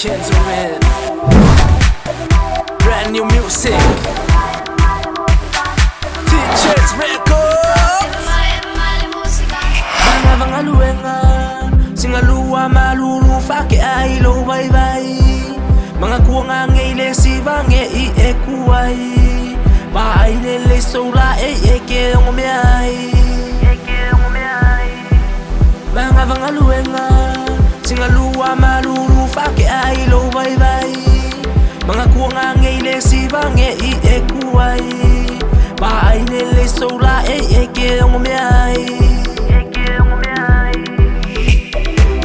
gentlemen, brand new music, Teachers Records. Mga bangaluenga, singalua malulufa ke ailo bye-bye. Mga kuwanga ngayle siba nge iekuai, pailele sola eke ngomeai. Mga bangaluenga, singalua malulufa ke ailo bye-bye. Mga kuwanga ngayle siba nge iekuai, pailele sola eke ngomeai.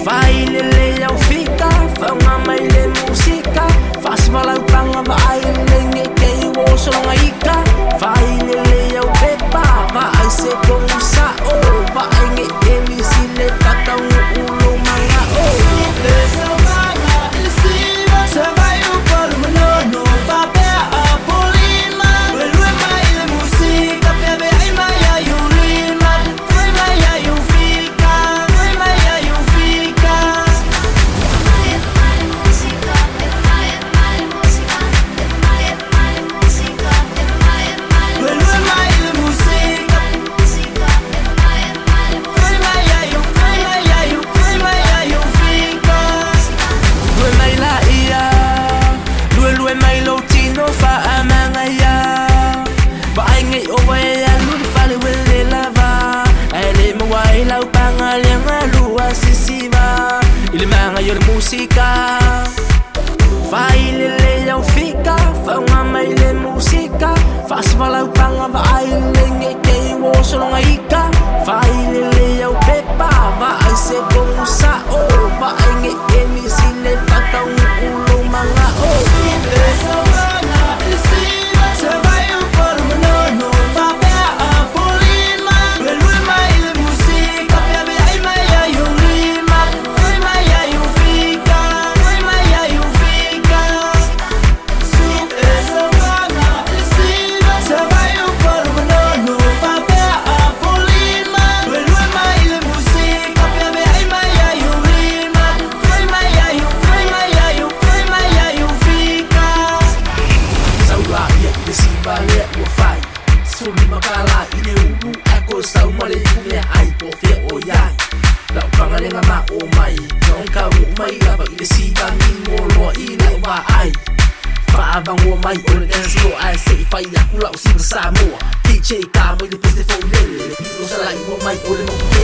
Failele jau fika, faunga maile musika, festivalau panga vaile ngeke iwo solonga ika. Failele jau pepa, vai se kongusa o, vai nge emisile patau ulo manga o. Ngayon musika, failele jau fika, faunga maile musika, festivalau panga vaile ngeke iwo solonga ika. Failele jau pepa, vai se kongusa o, vai nge emisile patau ulo manga o. Sau male kumia ai po fe o yai la pangalenga ma o mai non ka u mai la ba ile si ba ni mo lo i la ba ai fa bang o mai o dance floor I say fa ya kula o si sa mo DJ ka mo de peste fo le lo sa la i mo mai o le mo